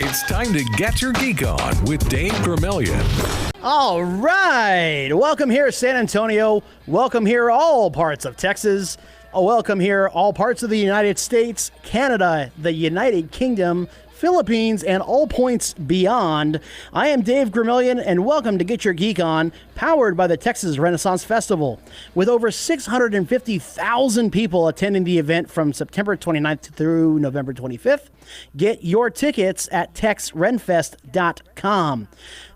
It's time to get your geek on with Dave Vermillion. All right. Welcome here, San Antonio. Welcome here, all parts of Texas. Welcome here, all parts of the United States, Canada, the United Kingdom, Philippines, and all points beyond. I am Dave Vermillion, and welcome to Get Your Geek On, powered by the Texas Renaissance Festival. With over 650,000 people attending the event from September 29th through November 25th, get your tickets at texrenfest.com.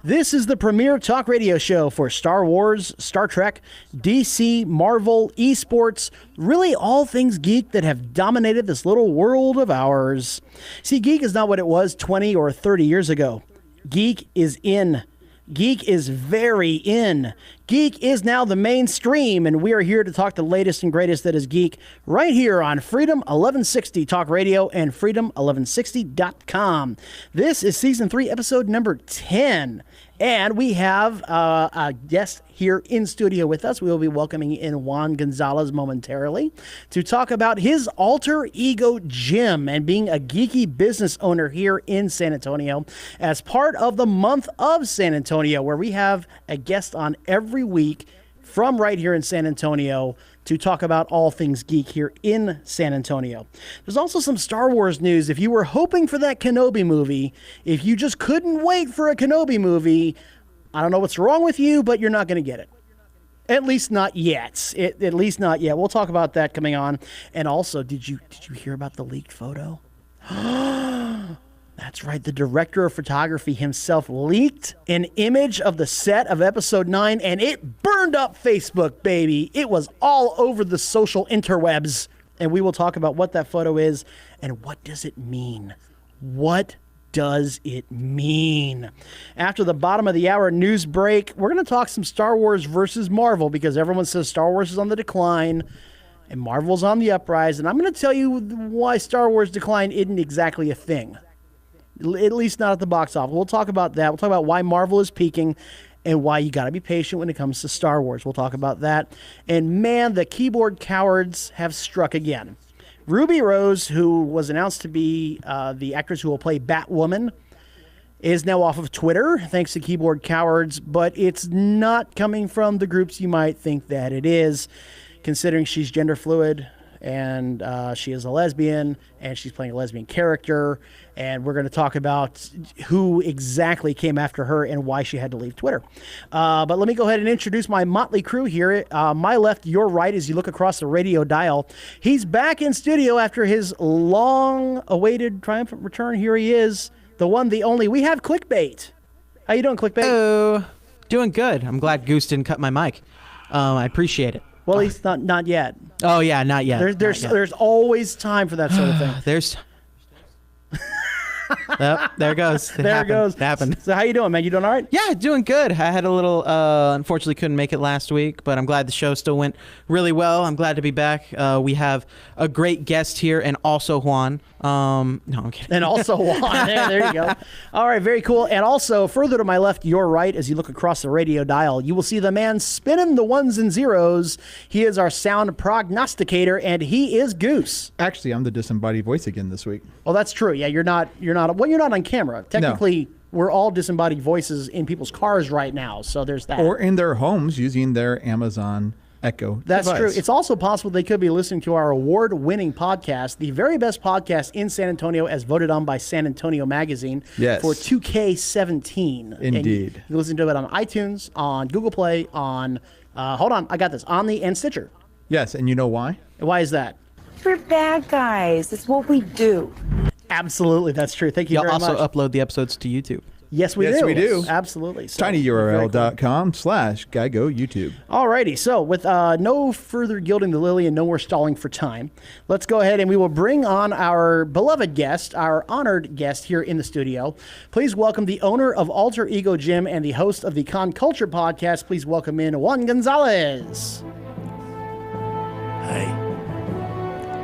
This is the premier talk radio show for Star Wars, Star Trek, DC, Marvel, esports, really all things geek that have dominated this little world of ours. See, geek is not what it was 20 or 30 years ago. Geek is in. Geek is very in. Geek is now the mainstream, and we are here to talk the latest and greatest that is geek right here on Freedom 1160 Talk Radio and Freedom1160.com. This is Season 3, Episode number 10, and we have a guest here in studio with us. We will be welcoming in Juan Gonzalez momentarily to talk about his alter ego gym and being a geeky business owner here in San Antonio as part of the month of San Antonio, where we have a guest on every week from right here in San Antonio to talk about all things geek here in San Antonio. There's also some Star Wars news. If you were hoping for that Kenobi movie, if you just couldn't wait for a Kenobi movie, I don't know what's wrong with you, but you're not going to get it. At least not yet. At least not yet. We'll talk about that coming on. And also, did you hear about the leaked photo? That's right. The director of photography himself leaked an image of the set of Episode 9, and it burned up Facebook, baby. It was all over the social interwebs. And we will talk about what that photo is and what does it mean. What does it mean? After the bottom of the hour news break, we're going to talk some Star Wars versus Marvel, because everyone says Star Wars is on the decline and Marvel's on the uprise. And I'm going to tell you why Star Wars decline isn't exactly a thing. At least not at the box office. We'll talk about that. We'll talk about why Marvel is peaking and why you got to be patient when it comes to Star Wars. We'll talk about that. And man, the keyboard cowards have struck again. Ruby Rose, who was announced to be the actress who will play Batwoman, is now off of Twitter, thanks to keyboard cowards, but it's not coming from the groups you might think that it is, considering she's gender fluid, and she is a lesbian, and she's playing a lesbian character, and we're going to talk about who exactly came after her and why she had to leave Twitter. But let me go ahead and introduce my motley crew here. My left, your right, as you look across the radio dial. He's back in studio after his long-awaited triumphant return. Here he is, the one, the only. We have Clickbait. How you doing, Clickbait? Hello. Doing good. I'm glad Goose didn't cut my mic. I appreciate it. Well, he's not yet. Oh yeah, not yet. There's always time for that sort of thing. There it goes. It happened. So how you doing, man? You doing all right? Yeah, doing good. I had a little, unfortunately couldn't make it last week, but I'm glad the show still went really well. I'm glad to be back. We have a great guest here, and also Juan. No, I'm kidding. And also Juan. There you go. All right, very cool. And also, further to my left, your right, as you look across the radio dial, you will see the man spinning the ones and zeros. He is our sound prognosticator, and he is Goose. Actually, I'm the disembodied voice again this week. Oh, that's true. Yeah, you're not. Well, you're not on camera. Technically, we're all disembodied voices in people's cars right now, so there's that. Or in their homes using their Amazon Echo That's device. true. It's also possible they could be listening to our award-winning podcast, the very best podcast in San Antonio, as voted on by San Antonio Magazine for 2K17. Indeed. And you listen to it on iTunes, on Google Play, on, hold on, I got this, and Stitcher. Yes, and you know why? Why is that? We're bad guys. It's what we do. Absolutely, that's true. Thank you very much. You'll also upload the episodes to YouTube. Yes, we do. Yes, we do. Absolutely. So, tinyurl.com/GeiGo YouTube. Alrighty, so with no further gilding the lily and no more stalling for time, let's go ahead and we will bring on our beloved guest, our honored guest here in the studio. Please welcome the owner of Alter Ego Gym and the host of the Con Culture podcast. Please welcome in Juan Hey. Gonzalez.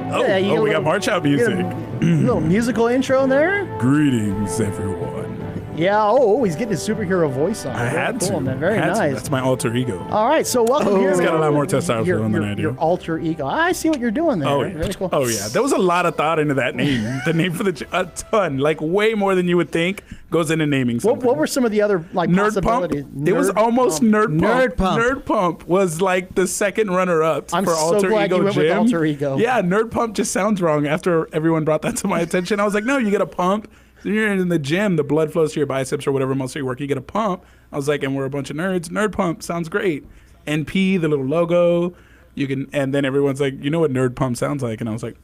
We got march out music. Little musical intro in there. Greetings, everyone. Yeah. Oh, he's getting his superhero voice on. I had cool, to. man. Very Had to. nice. That's my alter ego. All right, so welcome here. He's got a lot more testosterone than I do. Your alter ego. I see what you're doing there. Oh Very yeah. cool. Oh yeah. There was a lot of thought into that name. The name for a ton, like way more than you would think, goes into naming something. What were some of the other like Nerd possibilities? Pump. It was almost Nerd Pump. Nerd Pump. Nerd Pump was like the second runner-up I'm for so alter glad ego you went Jim. with alter ego. Yeah, Nerd Pump just sounds wrong. After everyone brought that to my attention, I was like, no, you get a pump. So you're in the gym, the blood flows to your biceps or whatever muscle you work. You get a pump. I was like, and we're a bunch of nerds. Nerd Pump sounds great. NP, the little logo. You can, and then everyone's like, you know what Nerd Pump sounds like? And I was like,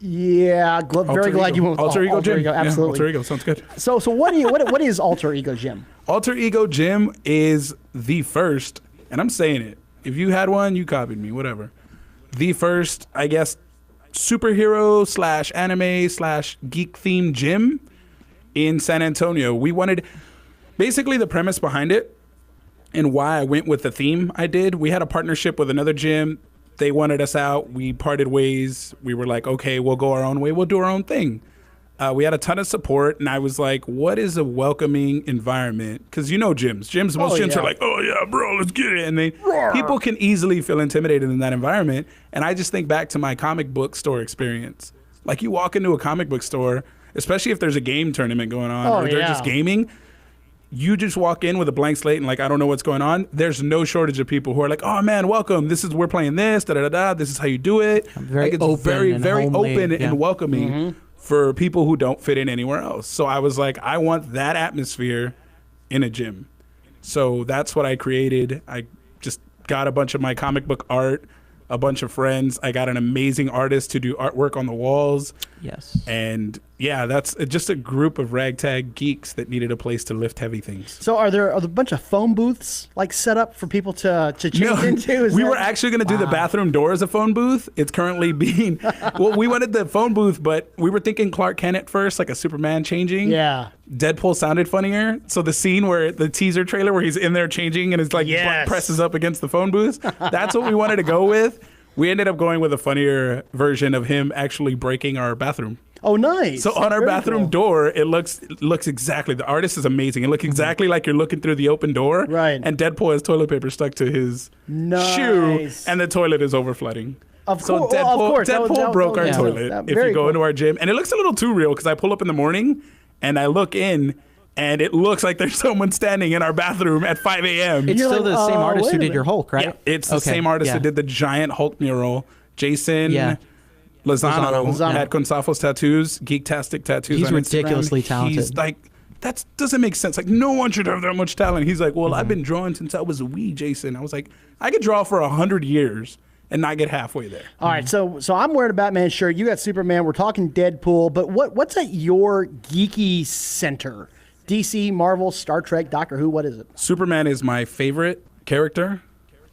Yeah, very glad you went with alter ego alter Jim. ego. Yeah, Absolutely. alter ego sounds good. So what is alter ego, Jim? Alter ego Jim is the first, and I'm saying it. If you had one, you copied me, whatever. The first, I guess, superhero / anime / geek themed gym in San Antonio. We wanted, basically the premise behind it and why I went with the theme I did. We had a partnership with another gym. They wanted us out. We parted ways. We were like, okay, we'll go our own way. We'll do our own thing. We had a ton of support, and I was like, what is a welcoming environment? Because you know gyms. Most gyms are like, oh, yeah, bro, let's get it. And people can easily feel intimidated in that environment. And I just think back to my comic book store experience. Like you walk into a comic book store, especially if there's a game tournament going on or they're just gaming, you just walk in with a blank slate and like, I don't know what's going on. There's no shortage of people who are like, oh, man, welcome. We're playing this, da-da-da-da. This is how you do it. Very it's open very, and very homely, open yeah. and welcoming for people who don't fit in anywhere else. So I was like, I want that atmosphere in a gym. So that's what I created. I just got a bunch of my comic book art, a bunch of friends. I got an amazing artist to do artwork on the walls. Yes. And yeah, that's just a group of ragtag geeks that needed a place to lift heavy things. So are there a bunch of phone booths like set up for people to change into? We were actually going to do the bathroom door as a phone booth. It's currently being, well, we wanted the phone booth, but we were thinking Clark Kent at first, like a Superman changing. Yeah. Deadpool sounded funnier. So the scene where the teaser trailer where he's in there changing and his like butt presses up against the phone booth, that's what we wanted to go with. We ended up going with a funnier version of him actually breaking our bathroom. Oh, nice. So on our Very bathroom cool. door, it looks exactly. The artist is amazing. It looks exactly like you're looking through the open door. Right. And Deadpool has toilet paper stuck to his shoe, and the toilet is overflooding. So Deadpool broke our toilet. If you go into our gym, and it looks a little too real because I pull up in the morning and I look in. And it looks like there's someone standing in our bathroom at 5 a.m. It's still the same artist wait who a did minute. your Hulk, right? Yeah, it's the same artist who did the giant Hulk mural. Jason Lozano at Gonzalez Tattoos, Geektastic Tattoos. He's on ridiculously Instagram. talented. He's like, that doesn't make sense. Like, no one should have that much talent. He's like, well, I've been drawing since I was a wee, Jason. I was like, I could draw for 100 years and not get halfway there. All right, so I'm wearing a Batman shirt. You got Superman. We're talking Deadpool. But what's at your geeky center? DC, Marvel, Star Trek, Doctor Who. What is it? Superman is my favorite character,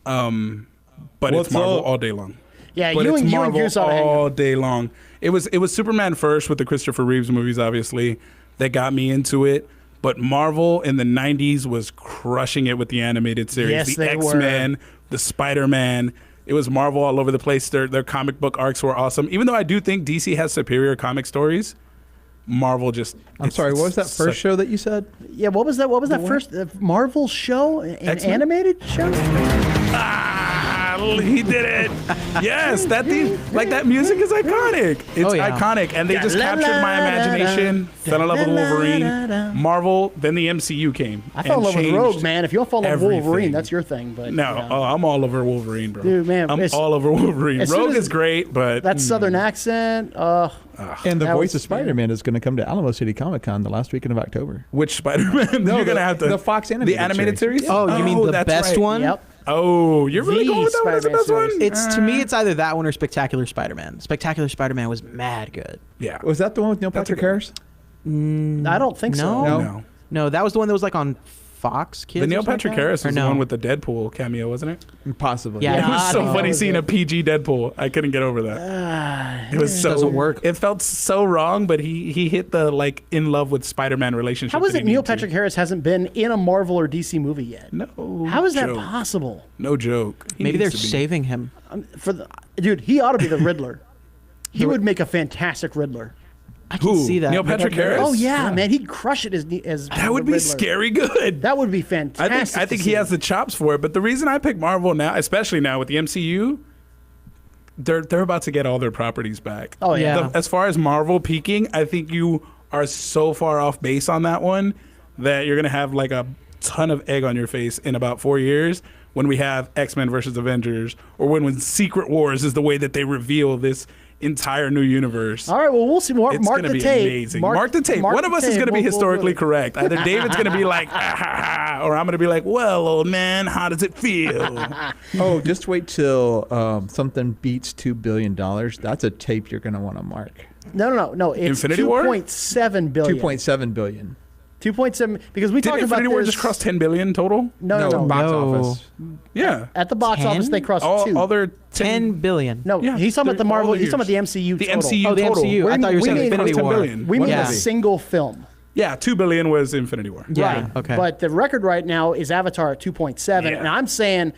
but it's Marvel all day long. Yeah, But you it's and Marvel Goose ought to hang out. all day long. It was Superman first with the Christopher Reeves movies, obviously, that got me into it. But Marvel in the 90s was crushing it with the animated series. Yes, the they X-Men, the Spider-Man. It was Marvel all over the place. Their comic book arcs were awesome. Even though I do think DC has superior comic stories, Marvel just... I'm sorry, what was that first show that you said? Yeah, what was that? What was that first Marvel show? An X-Men? animated show? He did it. Yes, that theme, like that music is iconic. It's iconic. And they just captured my imagination, fell in love with Wolverine, Marvel, then the MCU came. I fell in love with Rogue, man. If you don't fall in love with Wolverine, everything. that's your thing. But No, you know. oh, I'm all over Wolverine, bro. Dude, man, I'm all over Wolverine. as soon Rogue as- is great, but that Southern accent, And the That voice was- of Spider-Man is going to come to Alamo City Comic Con the last weekend of October. which Spider-Man? No, You're gonna the- have to the Fox animated the animated series. series. Oh, you mean the that's best right. one? yep. Oh, you're really The going with that one as the Spider-Man best one? series. It's to me, it's either that one or Spectacular Spider-Man. Spectacular Spider-Man was mad good. Yeah. Was that the one with Neil That's a Patrick good- Harris? I don't think so. No. No. No, that was the one that was like on Fox Kids. The or Neil something Patrick like that? Harris Or was no? the one with the Deadpool cameo, wasn't it? Possibly. Yeah. It was I so think funny that was seeing it. a PG Deadpool. I couldn't get over that. It was so doesn't work. It felt so wrong, but he hit the like in love with Spider-Man relationship. How is that it he Neil needed to. Patrick Harris hasn't been in a Marvel or DC movie yet? No. How is that joke. possible? No joke. He Maybe they're needs to be. saving him. Dude, he ought to be the Riddler. He would make a fantastic Riddler. I can see that. Neil Patrick Harris? Oh yeah, man, he'd crush it as That would be Riddler. scary good. That would be fantastic. I think he has the chops for it. But the reason I pick Marvel now, especially now with the MCU, they're about to get all their properties back. Oh yeah. As far as Marvel peaking, I think you are so far off base on that one that you're gonna have like a ton of egg on your face in about 4 years when we have X-Men versus Avengers, or when Secret Wars is the way that they reveal this entire new universe. All right, well, we'll see. Mark It's going to the be tape. amazing. Mark the tape. One of us is going to be historically correct. Either David's going to be like, ah, ha, ha, or I'm going to be like, well, old man, how does it feel? Oh, just wait till something beats $2 billion. That's a tape you're going to want to mark. No. It's Infinity War? 2.7 billion. 2.7 billion. 2.7 because we Did talked about Infinity War this. just cross 10 billion total? No. Box No. office. Yeah. At the box 10? office, they crossed two. All their 10 billion. No, Yeah, he's talking about the they're Marvel. all the He's talking about the MCU. The total. MCU Oh, the total. MCU. I thought you were We saying mean Infinity 10 War. billion. We mean Yeah. a single film. Yeah, 2 billion was Infinity War. Yeah. Right. Okay. But the record right now is Avatar at 2.7, Yeah. and I'm saying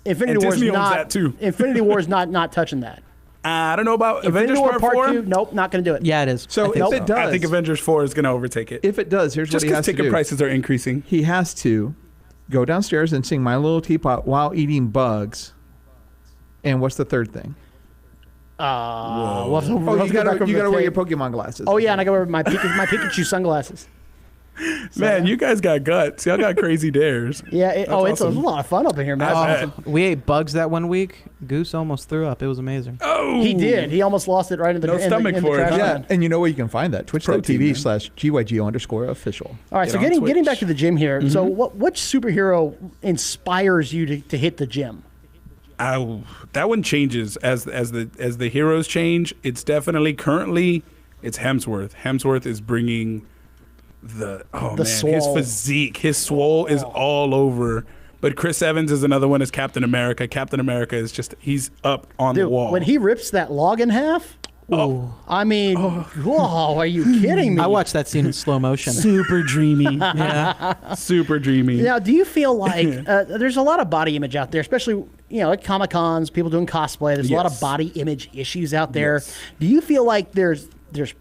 Infinity And War is Disney owns not. that, too. Infinity War is not touching that. I don't know about Infinity Avengers War Part 4. 2. Nope, not going to do it. Yeah, it is. So I think if it does, I think Avengers 4 is going to overtake it. if it does, here's Just what he because has to ticket do. prices are increasing. He has to go downstairs and sing My Little Teapot while eating bugs. And what's the third thing? Well, Oh, let's you go back gotta over you the gotta wear your tape. Pokemon glasses. Oh yeah, and I got to wear my Pikachu sunglasses. Man, you guys got guts. Y'all got crazy dares. Yeah. It's awesome. a lot of fun up in here, man. I bet. we ate bugs that one week. Goose almost threw up. It was amazing. Oh, He did. He almost lost it right in the No stomach for it, trash huh? Yeah, can. and you know where you can find that? Protein, man. twitch.tv/GYGO_official. All right, Get so on getting Twitch. back to the gym here. So which superhero inspires you to hit the gym? That one changes as the heroes change. It's definitely currently it's Hemsworth. Hemsworth is bringing his swole. physique, his swole is all over. But Chris Evans is another one as Captain America. Captain America is just he's up on the Dude, wall. when he rips that log in half, I mean, whoa, are you kidding me? I watched that scene in slow motion. super dreamy, Yeah. super dreamy. Now, do you feel like there's a lot of body image out there, especially at Comic Cons, people doing cosplay. There's a lot of Yes. body image issues out there. Yes. Do you feel like there's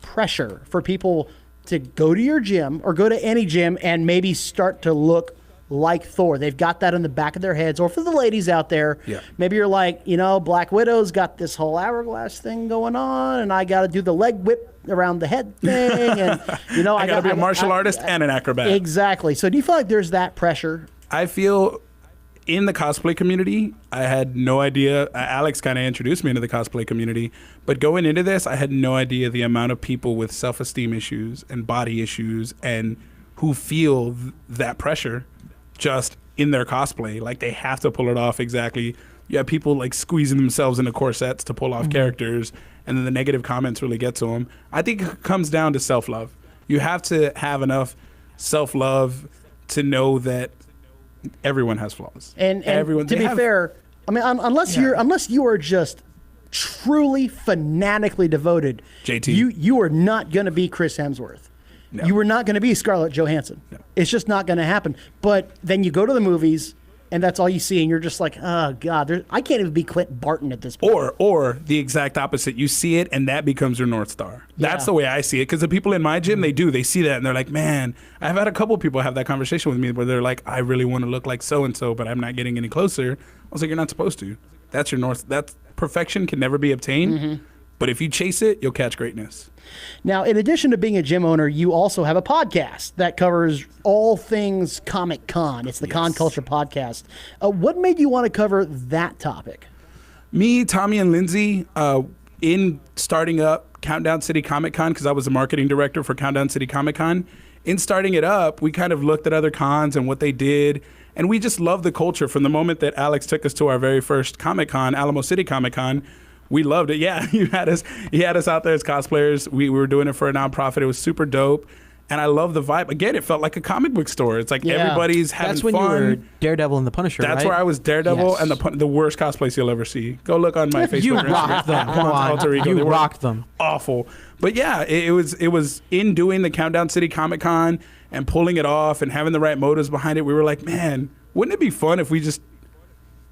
pressure for people to go to your gym or go to any gym and maybe start to look like Thor? They've got that in the back of their heads. Or for the ladies out there, Yeah. maybe you're like, Black Widow's got this whole hourglass thing going on, and I got to do the leg whip around the head thing, and I got to be a martial artist and an acrobat. Exactly. So do you feel like there's that pressure? I feel in the cosplay community, I had no idea. Alex kind of introduced me into the cosplay community, but going into this, I had no idea the amount of people with self-esteem issues and body issues and who feel that pressure just in their cosplay. Like they have to pull it off exactly. You have people like squeezing themselves into corsets to pull off characters, and then the negative comments really get to them. I think it comes down to self-love. You have to have enough self-love to know that everyone has flaws. And everyone, to they be have- fair, I mean, unless you are just truly fanatically devoted, JT. you are not going to be Chris Hemsworth. No. You are not going to be Scarlett Johansson. No. It's just not going to happen. But then you go to the movies, and that's all you see, and you're just like, oh God, I can't even be Clint Barton at this point. Or the exact opposite. You see it, and that becomes your North Star. That's Yeah. the way I see it. Because the people in my gym, they see that, and they're like, man, I've had a couple people have that conversation with me where they're like, I really want to look like so-and-so, but I'm not getting any closer. I was like, you're not supposed to. That's your North. That perfection can never be obtained. But if you chase it, you'll catch greatness. Now, in addition to being a gym owner, you also have a podcast that covers all things Comic Con. It's the Con Culture Podcast. What made you want to cover that topic? Me, Tommy, and Lindsay, in starting up Countdown City Comic Con, because I was the marketing director for Countdown City Comic Con, in starting it up, we kind of looked at other cons and what they did, and we just loved the culture. From the moment that Alex took us to our very first Comic Con, Alamo City Comic Con, we loved it. Yeah, he had us out there as cosplayers. We were doing it for a nonprofit. It was super dope. And I love the vibe. Again, it felt like a comic book store. It's like everybody's having That's when fun. you were Daredevil and the Punisher, That's right? where I was Daredevil Yes. and the worst cosplays you'll ever see. Go look on my Facebook. You or rocked them. Instagram. Come Juan's on. alter ego. They You were rocked them. Awful. But yeah, it was in doing the Countdown City Comic Con and pulling it off and having the right motives behind it. We were like, man, wouldn't it be fun if we just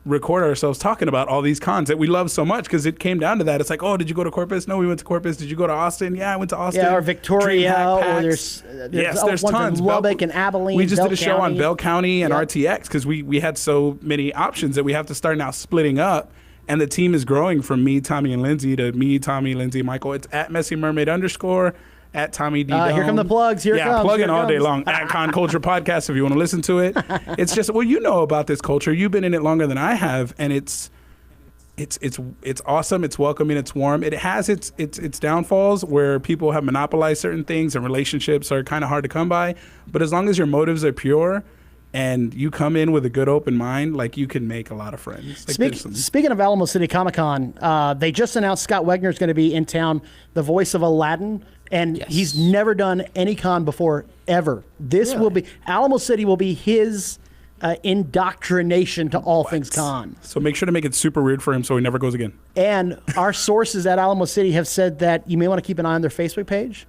record ourselves talking about all these cons that we love so much because it came down to that. It's like, oh, did you go to Corpus? No, we went to Corpus. Did you go to Austin? Yeah, I went to Austin. Yeah, or Victoria, or there's there's tons. In Lubbock and Abilene. We just Bell did a show County. on Bell County and Yep. RTX because we had so many options that we have to start now splitting up. And the team is growing from me, Tommy, and Lindsay to me, Tommy, Lindsay, Michael. It's at Messy Mermaid _ at Tommy D. Here come the plugs. Here it comes. Plugging Here it all day comes. long. At Con Culture Podcast if you want to listen to it. It's just, well, you know about this culture. You've been in it longer than I have, and it's awesome. It's welcoming. It's warm. It has its downfalls where people have monopolized certain things and relationships are kind of hard to come by. But as long as your motives are pure and you come in with a good open mind, like you can make a lot of friends. Like Speaking of Alamo City Comic Con, they just announced Scott Wegner is going to be in town, the voice of Aladdin, and he's never done any con before ever. This will be Alamo City will be his indoctrination to all things con. So make sure to make it super weird for him so he never goes again. And our sources at Alamo City have said that you may want to keep an eye on their Facebook page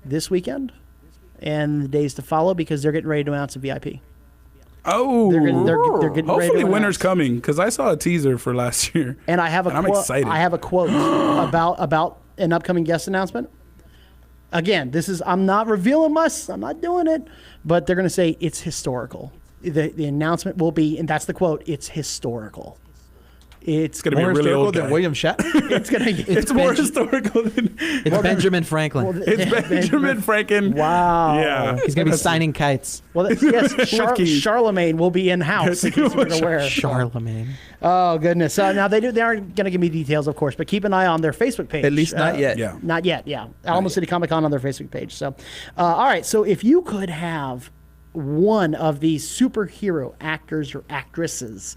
this weekend and the days to follow because they're getting ready to announce a VIP. Oh, They're getting ready hopefully to winter's announce. coming because I saw a teaser for last year. And I have I'm excited. I have a quote about an upcoming guest announcement. Again, I'm not revealing I'm not doing it, but they're going to say it's historical. The announcement will be, and that's the quote, it's historical. It's going to be a More really historical old than guy. William Shatner. It's going to It's more historical than It's Benjamin Franklin. it's Benjamin Franklin. Wow. Yeah. He's gonna be signing kites. Well, yes, keys. Charlemagne will be in house. in case we're gonna wear. Charlemagne. Oh goodness! Now they aren't going to give me details, of course, but keep an eye on their Facebook page. At least not yet. Yeah. Not yet. Yeah, Alamo City Comic Con on their Facebook page. So, all right. So if you could have one of these superhero actors or actresses,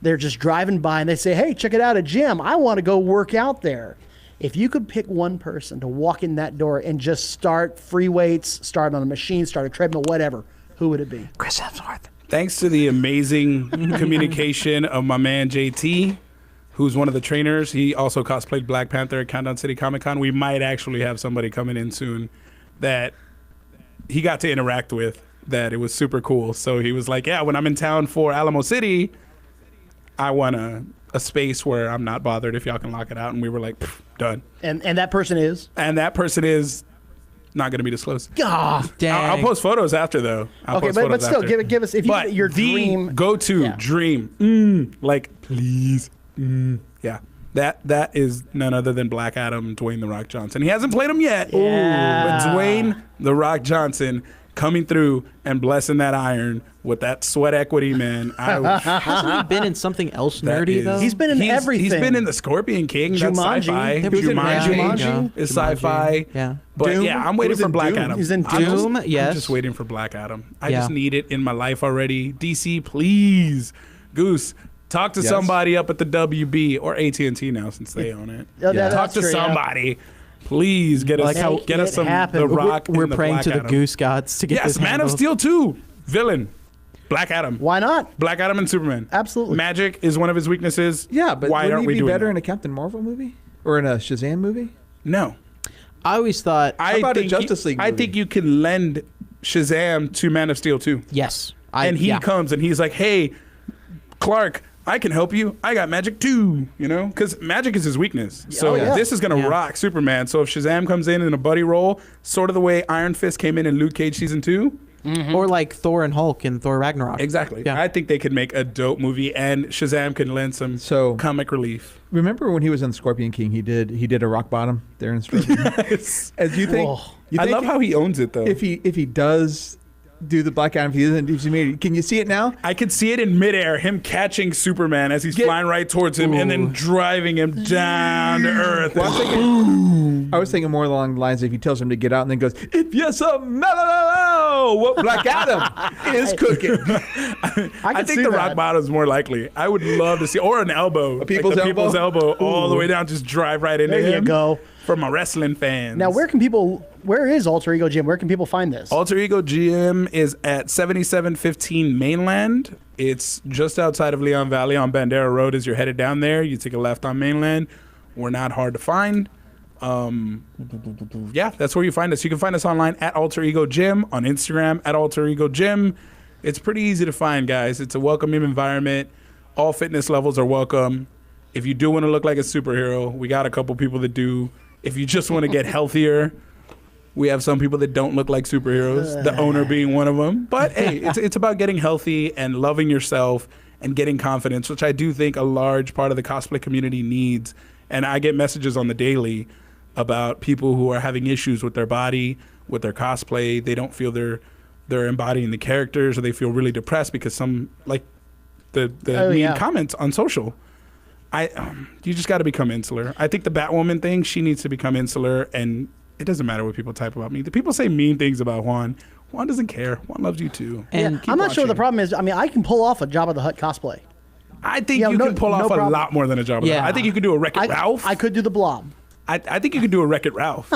they're just driving by and they say, "Hey, check it out, a gym. I want to go work out there." If you could pick one person to walk in that door and just start free weights, start on a machine, start a treadmill, whatever, who would it be? Chris Hemsworth. Thanks to the amazing communication of my man JT, who's one of the trainers. He also cosplayed Black Panther at Countdown City Comic Con. We might actually have somebody coming in soon that he got to interact with, that it was super cool. So he was like, yeah, when I'm in town for Alamo City, I want a space where I'm not bothered if y'all can lock it out. And we were like, done. And that person is? And that person is not going to be disclosed. Ah, Dang. I'll post photos after, though. okay, but still, give us if you But your the dream. go-to Yeah. dream, like please, yeah, that is none other than Black Adam, Dwayne the Rock Johnson. He hasn't played him yet, Yeah. but Dwayne the Rock Johnson coming through and blessing that iron with that sweat equity, man. Hasn't he been in something else That nerdy is- though? He's been in everything. He's been in the Scorpion King. That's Jumanji. sci-fi. He was in Jumanji. is sci-fi. Yeah. But Doom. yeah, I'm He waiting was for in Black Doom. Adam. He's in I'm just- Doom, yes. I'm just waiting for Black Adam. I Yeah. just need it in my life already. DC, please. Goose, talk to Yes. somebody up at the WB or AT&T now since they own it. Yeah, Talk that's to true, yeah. somebody. Please get us, Like how- get us It some happened. The Rock. We're and the praying Black to the Adam. goose gods to get Yes, this Man of handled. Steel 2, villain, Black Adam. Why not? Black Adam and Superman. Absolutely. Magic is one of his weaknesses. Yeah, but why wouldn't aren't he we be doing better that? in a Captain Marvel movie or in a Shazam movie? No. I always thought I about a think Justice League I movie? think you can lend Shazam to Man of Steel 2. yes. And he yeah. comes and he's like, hey, Clark, I can help you. I got magic too, you know? Because magic is his weakness. So yeah. this is going to Yeah. rock Superman. So if Shazam comes in a buddy role, sort of the way Iron Fist came in Luke Cage Season 2. Or like Thor and Hulk in Thor Ragnarok. Exactly. Yeah. I think they could make a dope movie and Shazam can lend some So- comic relief. Remember when he was in Scorpion King? He did a rock bottom there in Scorpion. As you think? Whoa. You I think love how he owns it, though. if he does do the Black Adam, if he doesn't do some, can you see it now? I could see it in midair, him catching Superman as he's flying right towards him and then driving him down to Earth. Well, I was thinking more along the lines of he tells him to get out and then goes, if you smell what Black Adam is cooking. I think see the that. rock bottom is more likely. I would love to see, or an elbow, a people's the elbow? people's elbow, all the way down, just drive right into There you him. go. For my wrestling fans. Now, where is Alter Ego Gym? Where can people find this? Alter Ego Gym is at 7715 Mainland. It's just outside of Leon Valley on Bandera Road. As you're headed down there, you take a left on Mainland. We're not hard to find. Yeah, that's where you find us. You can find us online at Alter Ego Gym, on Instagram at Alter Ego Gym. It's pretty easy to find, guys. It's a welcoming environment. All fitness levels are welcome. If you do want to look like a superhero, we got a couple people that do. If you just want to get healthier, we have some people that don't look like superheroes, the owner being one of them. But hey, it's about getting healthy and loving yourself and getting confidence, which I do think a large part of the cosplay community needs. And I get messages on the daily about people who are having issues with their body, with their cosplay. They don't feel they're embodying the characters, or they feel really depressed because some, like the mean comments on social. You just got to become insular. I think the Batwoman thing, she needs to become insular, and it doesn't matter what people type about me. The people say mean things about Juan. Juan doesn't care. Juan loves you too. And I'm not sure the problem is. I mean, I can pull off a Jabba the Hutt cosplay. I think you can pull off a lot more than a Jabba. Yeah. I think you can do a Wreck-It Ralph. I could do the Blob. I think you can do a Wreck-It Ralph.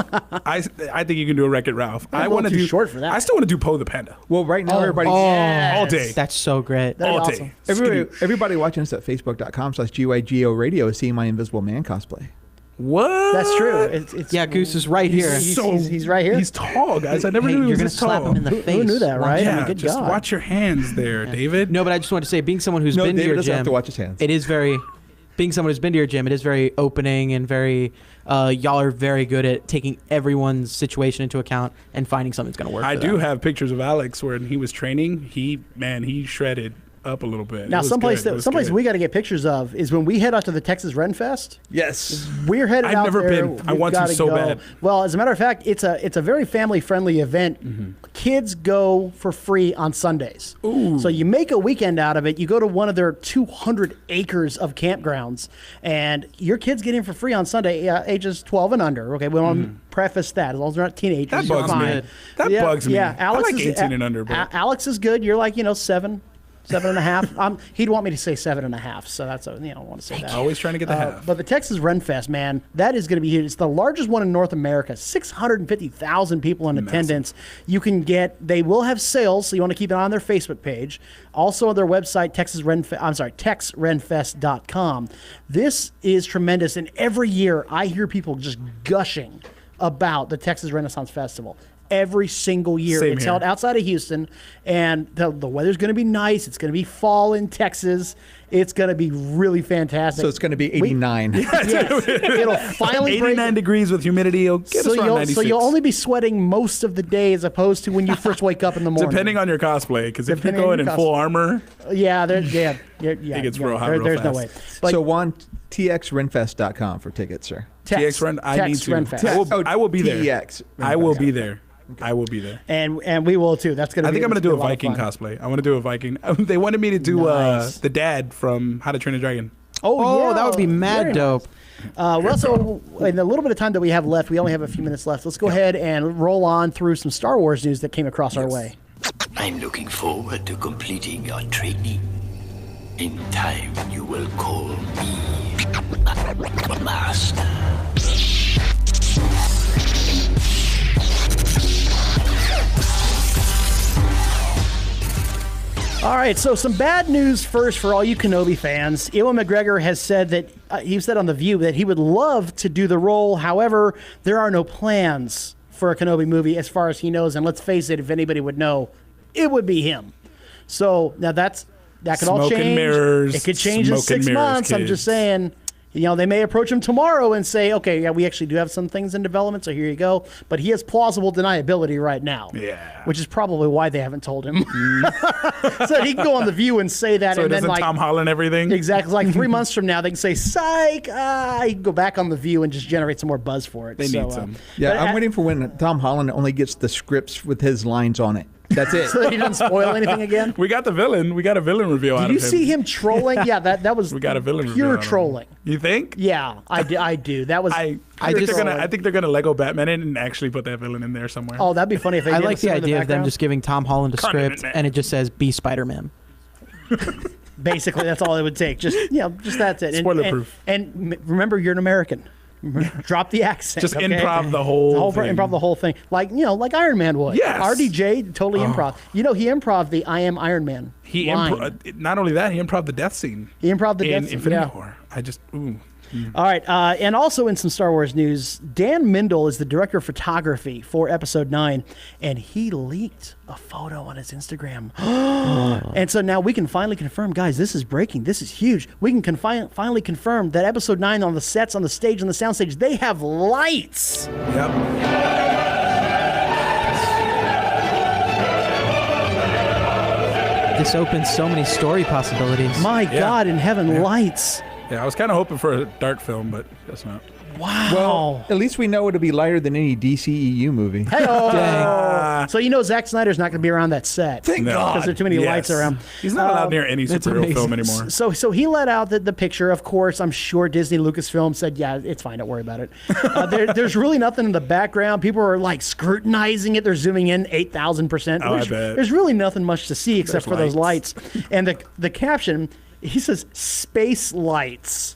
I think you can do a Wreck-It Ralph. I'm a little too short for that. I still want to do Poe the Panda. Well, right now, everybody. All day. That's so great. That'd be All awesome. day. Everybody watching us at facebook.com/GYGO radio is seeing my Invisible Man cosplay. What? That's true. It's Yeah, Goose is right here. He's right here. He's tall, guys. I never knew he You're was gonna this slap tall. him in the face. Who knew that, Watch right? him. I mean, Yeah, good just God. watch your hands there, David. No, but I just wanted to say, being someone who's No, been to David your doesn't gym, have to watch his hands. it is very, being someone who's been to your gym, it is very opening and very, y'all are very good at taking everyone's situation into account and finding something that's going to work. I for do them. have pictures of Alex when he was training. He shredded up a little bit. Now, It was someplace good. It was someplace good. we got to get pictures of is when we head out to the Texas Ren Fest. Yes. We're headed I've out never there. been. I We've want to gotta so go. bad. Well, as a matter of fact, it's a very family friendly event. Mm-hmm. Kids go for free on Sundays. So you make a weekend out of it. You go to one of their 200 acres of campgrounds, and your kids get in for free on Sunday, ages 12 and under. Okay, we want to preface that as long as they're not teenagers. That you're bugs fine. me. That bugs me. Yeah, Alex I like is 18 and under. But Alex is good. You're like 7.5. He'd want me to say 7.5, so that's I want to say that. always trying to get the half. But the Texas Ren Fest, man, that is going to be huge. It's the largest one in North America. 650,000 people in attendance. You can they will have sales, so you want to keep it on their Facebook page. Also on their website, TexRenFest.com. This is tremendous, and every year I hear people just gushing about the Texas Renaissance Festival. Every single year. Same It's here. held outside of Houston, and the weather's going to be nice. It's going to be fall in Texas. It's going to be really fantastic. So it's going to be 89. Yes, it'll finally break. 89 degrees with humidity. It'll get us around 96. So you'll only be sweating most of the day as opposed to when you first wake up in the morning. Depending on your cosplay, because if you're Depending on going your in full cosplay. armor, it gets real hot real There's no fast. way. But So Juan, TXRenfest.com for tickets, sir. text, TX Run, I need text to. Renfest. I will be there. TX. I will be there. I will be there. And we will too. That's gonna. I think I'm going to do a lot of Viking fun. cosplay. I want to do a Viking. They wanted me to do Nice. the dad from How to Train a Dragon. Oh, yeah, that would be mad very dope. nice. Well, so in the little bit of time that we have left, we only have a few minutes left. Let's go ahead and roll on through some Star Wars news that came across our way. I'm looking forward to completing your training. In time, you will call me Master. All right, so some bad news first for all you Kenobi fans. Ewan McGregor has said that he said on The View that he would love to do the role. However, there are no plans for a Kenobi movie as far as he knows. And let's face it, if anybody would know, it would be him. So now that could all Smoke and change. mirrors. It could change in Smoke and 6 mirrors, months. I'm kids. just saying. They may approach him tomorrow and say, okay, yeah, we actually do have some things in development, so here you go. But he has plausible deniability right now. Yeah. Which is probably why they haven't told him. So he can go on The View and say that. So and then doesn't Tom Holland everything? Exactly. Like 3 months from now, they can say, psych. He can go back on The View and just generate some more buzz for it. They need some. Yeah, but I'm waiting for when Tom Holland only gets the scripts with his lines on it. That's it. So that he doesn't spoil anything again. We got the villain. We got a villain reveal out Did of you him. see him trolling? Yeah, that was We got a villain reveal pure out of him. trolling. You think? Yeah, I do. That was. I pure think they're gonna Lego Batman it and actually put that villain in there somewhere. Oh, that'd be funny if they I did like with the some idea of them background. just giving Tom Holland a Condiment script Man. and it just says "Be Spider-Man." Basically, that's all it would take. Just that's it. Spoiler-proof. And remember, you're an American. Drop the accent. Just okay? improv the whole thing. Improv the whole thing, like Iron Man would. Yes. RDJ totally improv. He improv the "I am Iron Man." He line. not only that, he improv the death scene. He improv the in death scene, Infinity yeah. War. I just ooh. All right. And also in some Star Wars news, Dan Mindel is the director of photography for Episode 9, and he leaked a photo on his Instagram. And so now we can finally confirm, guys, this is breaking. This is huge. We can finally confirm that Episode 9 on the sets, on the stage, on the soundstage, they have lights. Yep. This opens so many story possibilities. My God in heaven, lights. Yeah, I was kind of hoping for a dark film, but guess not. Wow. Well, at least we know it'll be lighter than any DCEU movie. Hey-oh. So you know Zack Snyder's not going to be around that set. Thank God. Because there are too many lights around. He's not allowed near any superhero film anymore. So he let out the picture. Of course, I'm sure Disney Lucasfilm said, yeah, it's fine. Don't worry about it. There's really nothing in the background. People are like scrutinizing it. They're zooming in 8,000%. Oh, I bet. There's really nothing much to see except There's for those lights. And the caption, he says, space lights.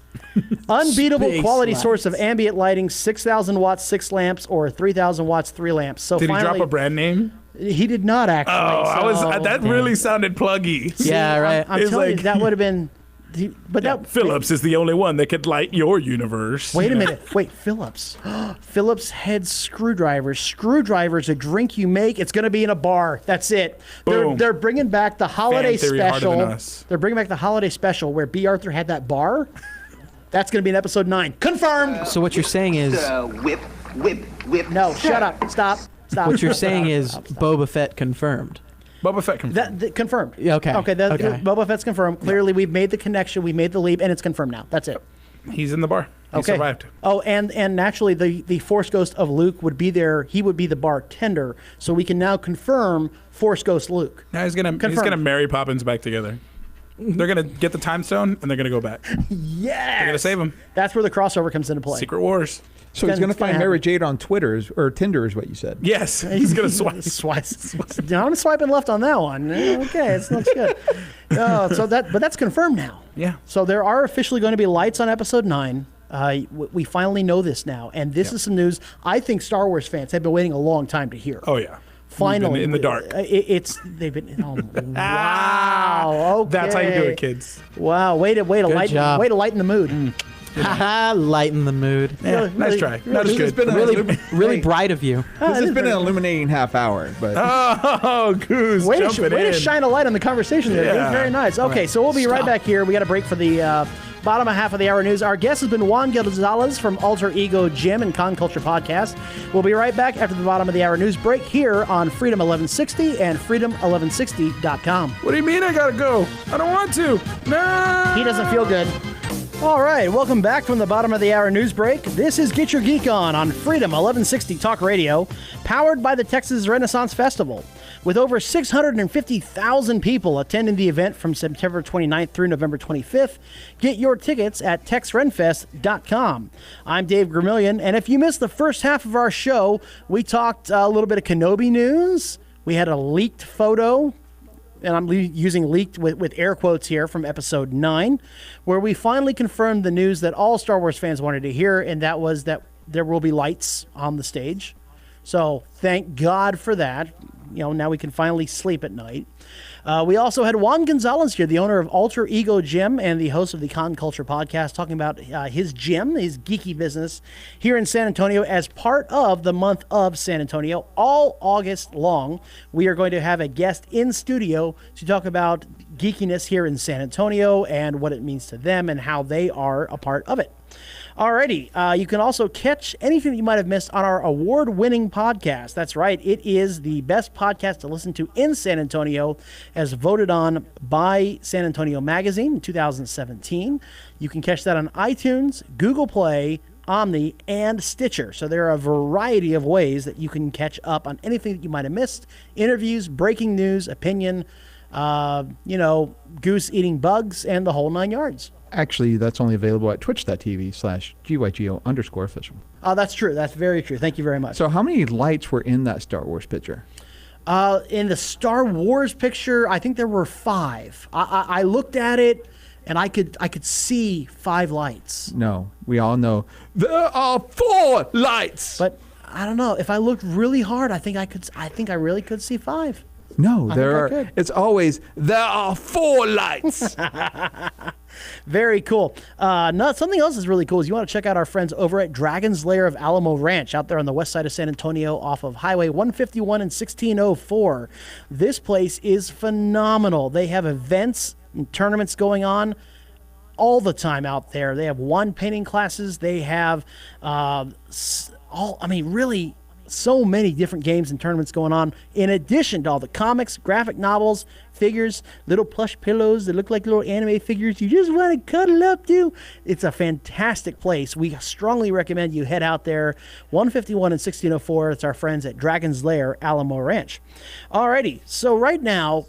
Unbeatable Space quality lights. source of ambient lighting, 6,000 watts, 6 lamps, or 3,000 watts, 3 lamps. So Did he finally, drop a brand name? He did not actually. That really sounded pluggy. Yeah, right. I'm It's telling you, like- that would have been. But that Phillips is the only one that could light your universe. Wait a minute. Wait, Phillips. Phillips head screwdrivers. Screwdrivers, a drink you make. It's going to be in a bar. That's it. Boom. They're bringing back the holiday Fan theory harder than special. us. They're bringing back the holiday special where B. Arthur had that bar. That's going to be in episode 9. Confirmed. So what you're saying is, Whip. No, shut up. Stop. what you're saying is Boba Fett confirmed. Boba Fett confirmed. Confirmed. Yeah, okay. Okay. Okay. Boba Fett's confirmed. Clearly, we've made the connection. We made the leap, and it's confirmed now. That's it. He's in the bar. He Okay. survived. Oh, and naturally, the Force Ghost of Luke would be there. He would be the bartender. So we can now confirm Force Ghost Luke. Now he's gonna marry Poppins back together. They're gonna get the time stone and they're gonna go back. Yes. They're gonna save him. That's where the crossover comes into play. Secret Wars. So he's going to It's gonna find Mary happen. Jade on Twitter or Tinder is what you said. Yes, he's gonna swipe. I'm swiping left on that one. Okay, it's not good. But that's confirmed now. Yeah. So there are officially going to be lights on episode 9. We finally know this now, and this is some news I think Star Wars fans have been waiting a long time to hear. Oh yeah. Finally, We've been in the dark. They've been. Oh, wow. Okay. That's how you do it, kids. Wow. Way to job. lighten the mood. Haha, lighten the mood. Yeah, Really- nice try. Not as This has good. been Really bright of you. This has been an illuminating half hour, but Oh, Goose Way jumping to in. shine a light on the conversation there. Yeah. Very nice. Okay, so we'll be right back here. We got a break for the bottom half of the hour news. Our guest has been Juan Gonzalez from Alter Ego Gym and Con Culture Podcast. We'll be right back after the bottom of the hour news break here on Freedom 1160 and freedom1160.com. What do you mean I gotta go? I don't want to. No. He doesn't feel good. All right, welcome back from the bottom of the hour news break. This is Get Your Geek On Freedom 1160 Talk Radio, powered by the Texas Renaissance Festival. With over 650,000 people attending the event from September 29th through November 25th, get your tickets at texrenfest.com. I'm Dave Gramillion, and if you missed the first half of our show, we talked a little bit of Kenobi news. We had a leaked photo, and I'm using leaked with air quotes here, from episode 9, where we finally confirmed the news that all Star Wars fans wanted to hear, and that was that there will be lights on the stage. So thank God for that. Now we can finally sleep at night. We also had Juan Gonzalez here, the owner of Alter Ego Gym and the host of the Con Culture Podcast, talking about his gym, his geeky business here in San Antonio as part of the month of San Antonio. All August long, we are going to have a guest in studio to talk about geekiness here in San Antonio and what it means to them and how they are a part of it. Alrighty, you can also catch anything that you might have missed on our award-winning podcast. That's right, it is the best podcast to listen to in San Antonio, as voted on by San Antonio Magazine in 2017. You can catch that on iTunes, Google Play, Omni, and Stitcher. So there are a variety of ways that you can catch up on anything that you might have missed. Interviews, breaking news, opinion, Goose eating bugs, and the whole 9 yards. actually that's only available at twitch.tv/GYGO_official. Oh, that's true. That's very true. Thank you very much. So how many lights were in that Star Wars picture? In the Star Wars picture, I think there were 5. I looked at it, and I could see 5 lights. No, we all know there are 4 lights. But I don't know. If I looked really hard, I think I really could see 5. No, think I could. it's always, there are 4 lights. Very cool. Something else is really cool is you want to check out our friends over at Dragon's Lair of Alamo Ranch out there on the west side of San Antonio off of Highway 151 and 1604. This place is phenomenal. They have events and tournaments going on all the time out there. They have wand painting classes. They have really so many different games and tournaments going on, in addition to all the comics, graphic novels, figures, little plush pillows that look like little anime figures you just want to cuddle up to. It's a fantastic place. We strongly recommend you head out there. 151 and 1604. It's our friends at Dragon's Lair, Alamo Ranch. Alrighty, so right now,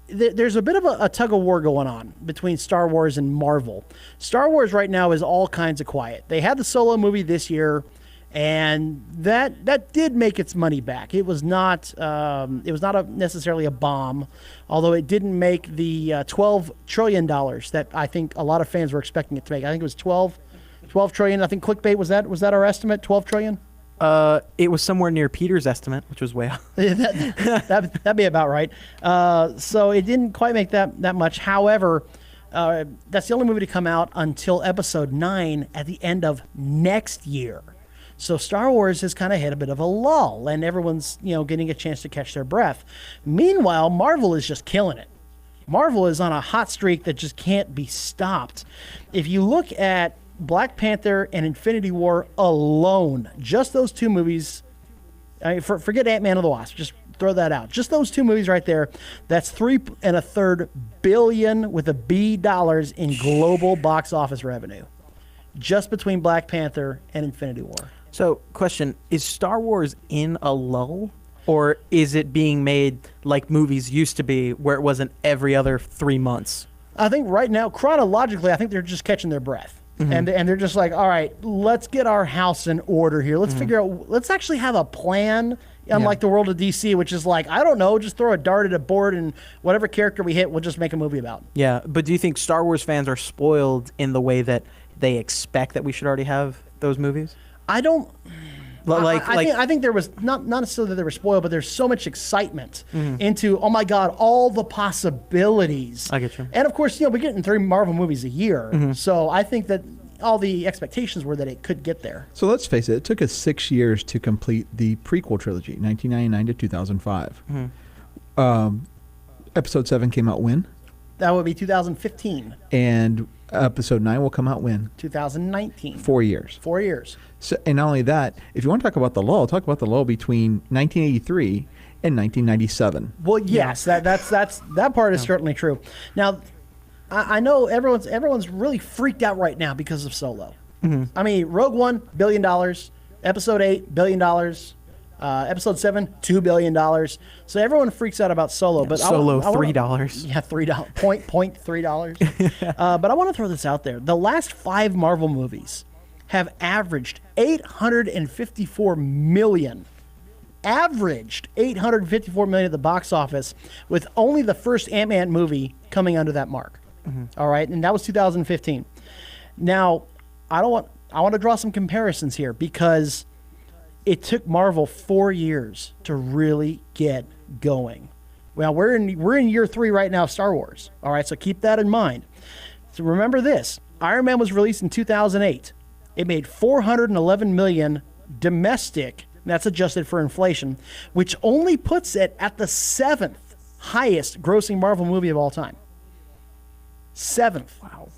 there's a bit of a tug of war going on between Star Wars and Marvel. Star Wars right now is all kinds of quiet. They had the Solo movie this year, and that did make its money back. It was not necessarily a bomb, although it didn't make the $12 trillion that I think a lot of fans were expecting it to make. I think it was 12 trillion. I think clickbait was that our estimate? 12 trillion. It was somewhere near Peter's estimate, which was way off. That'd be about right. So it didn't quite make that much. However, that's the only movie to come out until Episode 9 at the end of next year. So Star Wars has kind of hit a bit of a lull, and everyone's getting a chance to catch their breath. Meanwhile, Marvel is just killing it. Marvel is on a hot streak that just can't be stopped. If you look at Black Panther and Infinity War alone, just those 2 movies, forget Ant-Man and the Wasp, just throw that out. Just those 2 movies right there, that's $3.33 billion with a B dollars in global box office revenue, just between Black Panther and Infinity War. So, question, is Star Wars in a lull? Or is it being made like movies used to be, where it wasn't every other 3 months? I think right now, chronologically, I think they're just catching their breath. Mm-hmm. And they're just like, all right, let's get our house in order here. Let's figure out, let's actually have a plan, unlike the world of DC, which is like, I don't know, just throw a dart at a board and whatever character we hit, we'll just make a movie about. Yeah, but do you think Star Wars fans are spoiled in the way that they expect that we should already have those movies? I don't... I think there was not necessarily that they were spoiled, but there's so much excitement into, oh my God, all the possibilities. I get you. And of course, we're getting 3 Marvel movies a year, so I think that all the expectations were that it could get there. So let's face it took us 6 years to complete the prequel trilogy, 1999 to 2005. Episode 7 came out when? That would be 2015. And Episode 9 will come out when? 2019. 4 years. 4 years. So, and not only that, if you want to talk about the lull, talk about the lull between 1983 and 1997. Well, yes, that part is certainly true. Now, I know everyone's really freaked out right now because of Solo. I mean, Rogue One, $1 billion. Episode 8, $1 billion. Episode 7, $2 billion. So everyone freaks out about Solo. But Solo, $3. Yeah, $3. Point $3. But I want to throw this out there. The last 5 Marvel movies have averaged $854 million. Averaged $854 million at the box office, with only the first Ant-Man movie coming under that mark. All right, and that was 2015. Now, I want to draw some comparisons here, because it took Marvel 4 years to really get going. Well, we're in year 3 right now of Star Wars. All right, so keep that in mind. So remember this: Iron Man was released in 2008. It made $411 million domestic. That's adjusted for inflation, which only puts it at the 7th highest grossing Marvel movie of all time. 7th. Wow.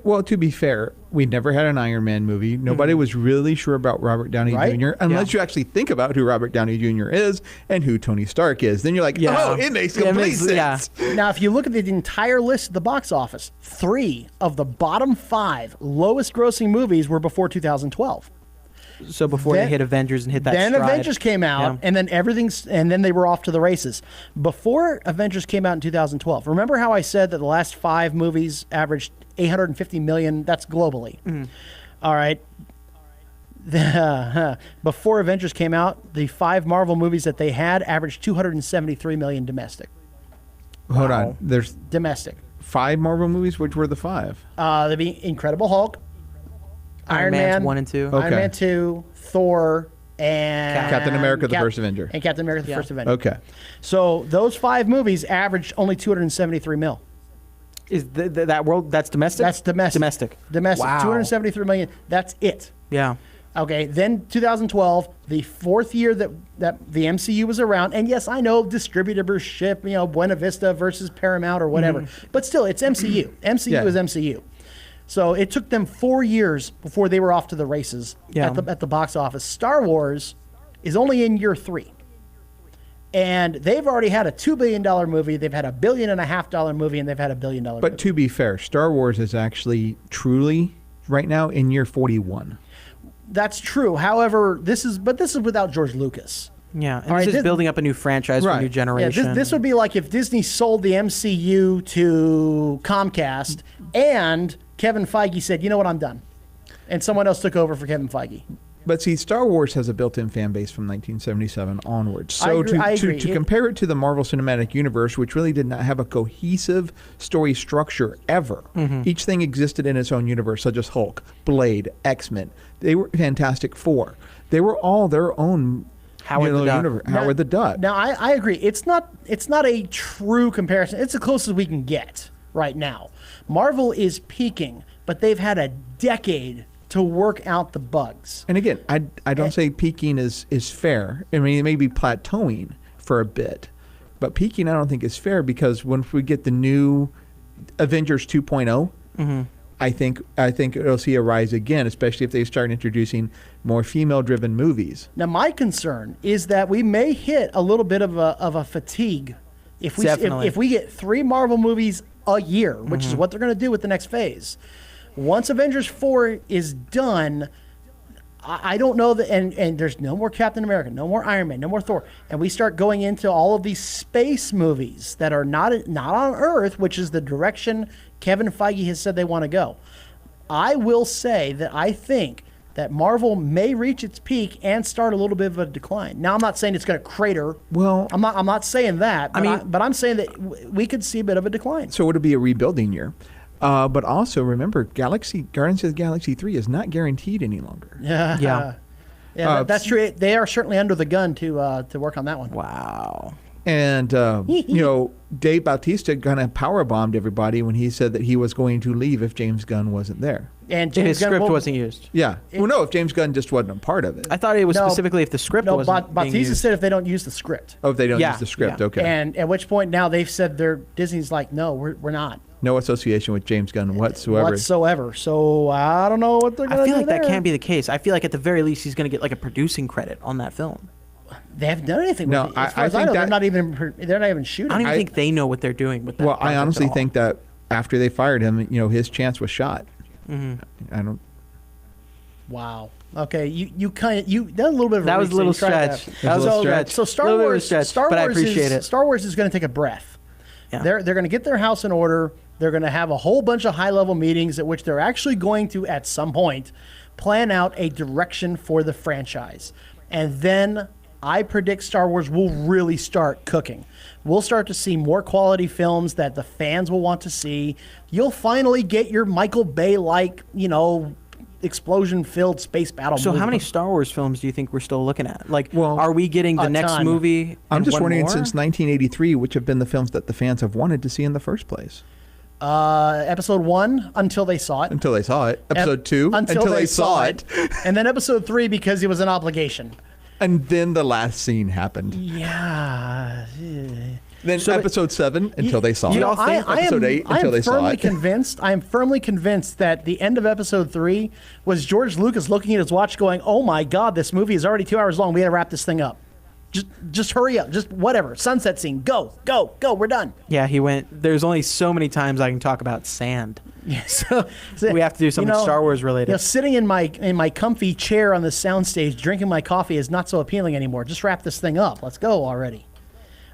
Well, to be fair, we never had an Iron Man movie. Nobody was really sure about Robert Downey Jr. Unless you actually think about who Robert Downey Jr. is and who Tony Stark is. Then you're like, oh, it makes complete sense. Yeah. Now, if you look at the entire list at the box office, 3 of the bottom 5 lowest grossing movies were before 2012. So before they hit Avengers and hit that Then stride. Avengers came out, and then and then they were off to the races. Before Avengers came out in 2012, remember how I said that the last 5 movies averaged $850 million? That's globally. All right. Before Avengers came out, the 5 Marvel movies that they had averaged $273 million domestic. Hold on. There's domestic. 5 Marvel movies? Which were the 5? There'd be Incredible Hulk, Iron Man 1 and 2. Iron Man 2, Thor, and Captain America: The First Avenger. And Captain America: The First Avenger. Okay. So those 5 movies averaged only 273 mil. Is that world? That's domestic. That's domestic. Domestic. Wow. 273 million. That's it. Yeah. Okay. Then 2012, the 4th year that the MCU was around, and yes, I know distributorship, Buena Vista versus Paramount or whatever, but still, it's MCU. MCU is MCU. So it took them 4 years before they were off to the races at the box office. Star Wars is only in year 3. And they've already had a $2 billion movie, they've had a $1.5 billion movie, and they've had a $1 billion movie. But to be fair, Star Wars is actually truly right now in year 41. That's true. However, this is without George Lucas. Yeah, and this is building up a new franchise for a new generation. Yeah, this would be like if Disney sold the MCU to Comcast and Kevin Feige said, you know what, I'm done. And someone else took over for Kevin Feige. But see, Star Wars has a built-in fan base from 1977 onwards. So I agree. To compare it to the Marvel Cinematic Universe, which really did not have a cohesive story structure ever. Each thing existed in its own universe, such as Hulk, Blade, X-Men. They were Fantastic Four. They were all their own Howard the Duck. universe. Howard the Duck. Now, I agree. It's not a true comparison. It's the closest we can get right now. Marvel is peaking, but they've had a decade to work out the bugs. And again, I don't say peaking is fair. I mean, it may be plateauing for a bit, but peaking I don't think is fair, because once we get the new Avengers 2.0, I think it'll see a rise again, especially if they start introducing more female-driven movies. Now, my concern is that we may hit a little bit of a fatigue if we get 3 Marvel movies a year, which is what they're going to do with the next phase. Once Avengers 4 is done, I don't know that, and there's no more Captain America, no more Iron Man, no more Thor, and we start going into all of these space movies that are not on Earth, which is the direction Kevin Feige has said they want to go. I will say that I think that Marvel may reach its peak and start a little bit of a decline. Now, I'm not saying it's going to crater. Well, I'm not saying that. But I'm saying that we could see a bit of a decline. So it'll be a rebuilding year. But also remember, Guardians of the Galaxy 3 is not guaranteed any longer. Yeah, that's true. They are certainly under the gun to work on that one. Wow. And Dave Bautista kind of powerbombed everybody when he said that he was going to leave if James Gunn wasn't there. And his script wasn't used. Yeah. If James Gunn just wasn't a part of it. I thought it was specifically if the script wasn't being Bautista used. said if they don't use the script. Oh, if they don't use the script, okay. And at which point now they've said Disney's like, no, we're not. No association with James Gunn whatsoever. So I don't know what they're going to do. I feel like that can't be the case. I feel like at the very least he's going to get like a producing credit on that film. They haven't done anything with it. As far as I know, they're not even shooting. I don't even think they know what they're doing with that. Well, I honestly think that after they fired him, his chance was shot. I don't. Wow. Okay, you done a little bit of that was a little stretch. That was a little stretch. So Star Wars, but I appreciate it. Star Wars is going to take a breath. Yeah. They're going to get their house in order. They're going to have a whole bunch of high-level meetings at which they're actually going to, at some point, plan out a direction for the franchise. And then I predict Star Wars will really start cooking. We'll start to see more quality films that the fans will want to see. You'll finally get your Michael Bay-like, explosion-filled space battle movie. So how many Star Wars films do you think we're still looking at? Are we getting the next movie? I'm just wondering, more? since 1983, which have been the films that the fans have wanted to see in the first place? Episode 1, until they saw it. Until they saw it. Episode 2, until they saw it. And then episode 3, because it was an obligation. And then the last scene happened. Yeah. Then episode 7, until they saw it. Episode 8, until they saw it. I am firmly convinced that the end of episode 3 was George Lucas looking at his watch going, oh my God, this movie is already 2 hours long. We got to wrap this thing up. Just hurry up. Just whatever. Sunset scene. Go. We're done. Yeah, he went. There's only so many times I can talk about sand. Yeah, so we have to do something Star Wars related. Sitting in my comfy chair on the soundstage, drinking my coffee is not so appealing anymore. Just wrap this thing up. Let's go already.